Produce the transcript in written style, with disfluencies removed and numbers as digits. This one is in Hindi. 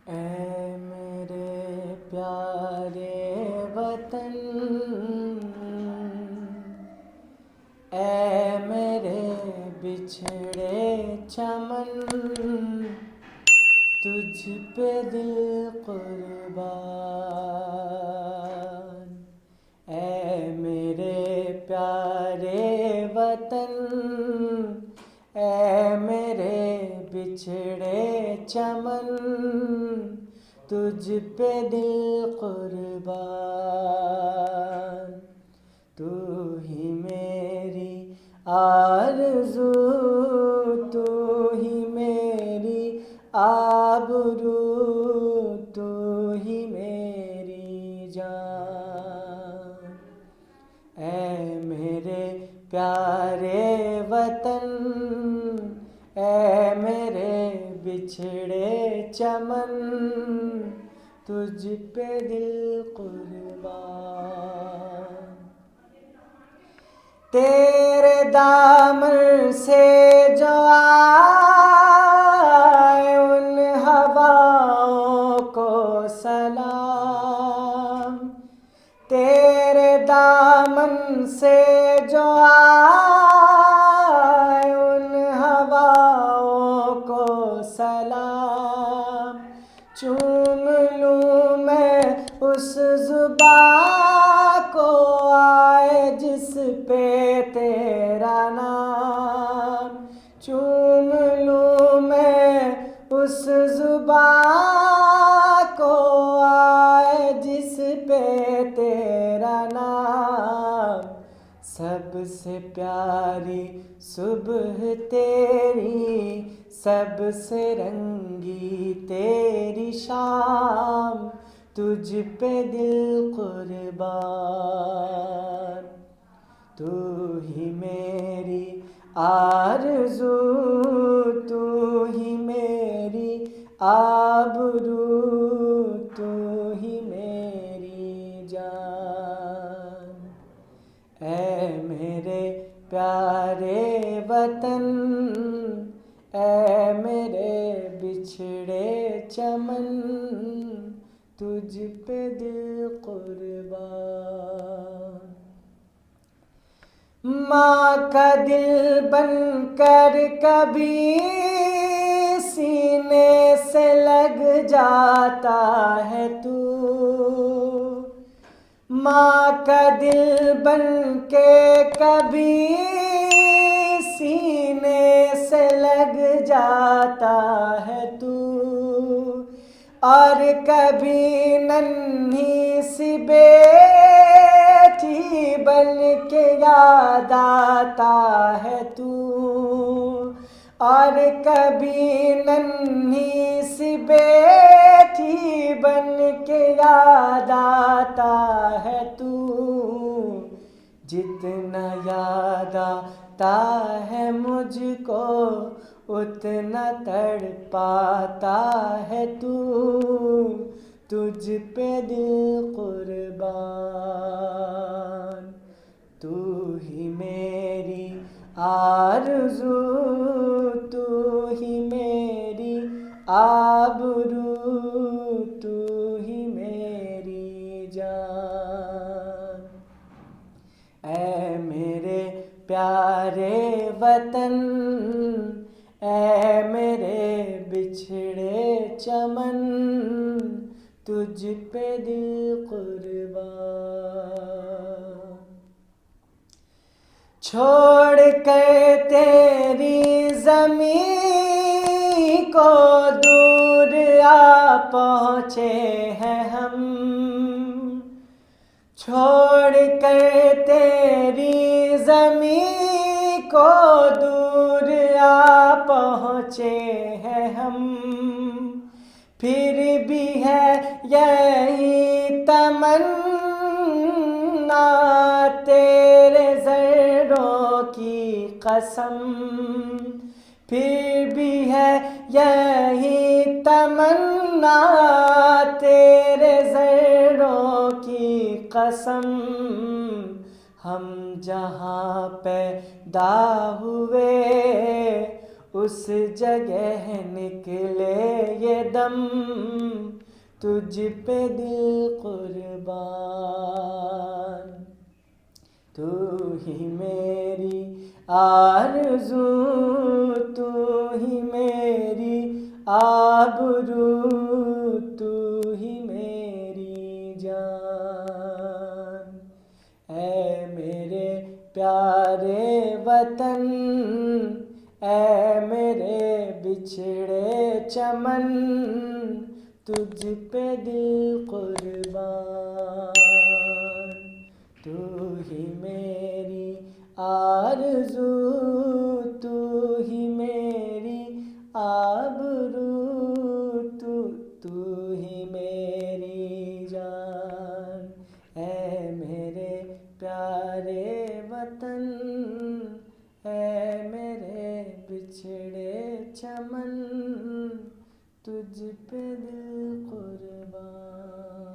ऐ मेरे प्यारे वतन, ऐ मेरे बिछड़े चमन, तुझ पे दिल कुर्बान। ऐ मेरे प्यारे वतन, ऐ मेरे बिछड़े चमन, तुझ पे दिल कुर्बान। तू ही मेरी आरज़ू, तू ही मेरी आबरू, तू ही मेरी जान। ऐ मेरे प्यारे वतन, ऐ मेरे बिछड़े चमन, तुझ पे दिल कुर्बान। तेरे दामन से जो आए उन हवाओं को सलाम। तेरे दामन से जो आए उन हवाओं को सलाम। चूम लूँ मैं उस ज़ुबां को आए जिस पे तेरा नाम। चूम लूँ मैं उस ज़ुबां को आए जिस पे तेरा नाम। सबसे प्यारी सुबह तेरी, सबसे रंगी तेरी शाम, तुझ पे दिल कुर्बान। तू ही मेरी आरज़ू, तू ही मेरी आबरू, तू ही मेरी जान। ऐ मेरे प्यारे वतन, ऐ मेरे बिछड़े चमन, तुझ पे दिल कुर्बान। माँ का दिल बनकर कभी सीने से लग जाता है तू। माँ का दिल बन के कभी सीने से लग जाता है तू। और कभी नन्ही सी बेटी बन के याद आता है तू। और कभी नन्ही सी बेटी बन के याद आता है तू। जितना याद आता है मुझको उतना तड़पाता है तू। तुझ पे दिल कुर्बान। तू ही मेरी आरज़ू, तू ही मेरी आबरू, तू ही मेरी जान। ऐ मेरे प्यारे वतन, ऐ मेरे बिछड़े चमन, तुझ पे दिल कुर्बान। छोड़ कर तेरी ज़मीं को दूर आ पहुँचे हैं हम। छोड़ कर तेरी ज़मीं को दूर आ पहुँचे हैं हम। फिर भी है यही तमन्ना तेरे ज़र्रों की कसम। फिर भी है यही तमन्ना तेरे ज़र्रों की कसम। हम जहाँ पैदा हुए उस जगह निकले ये दम, तुझ पे दिल कुर्बान। तू ही मेरी आरज़ू, तू ही मेरी आबरू, तू ही मेरी जान। ऐ मेरे प्यारे वतन, ऐ मेरे बिछड़े चमन, तुझ पे दिल कुर्बान। तू ही मेरी आरज़ू, तू ही मेरी आबरू, तू ही मेरी जान। ऐ मेरे प्यारे वतन, ऐ मेरे बिछड़े चमन, तुझ पे दिल कुर्बान।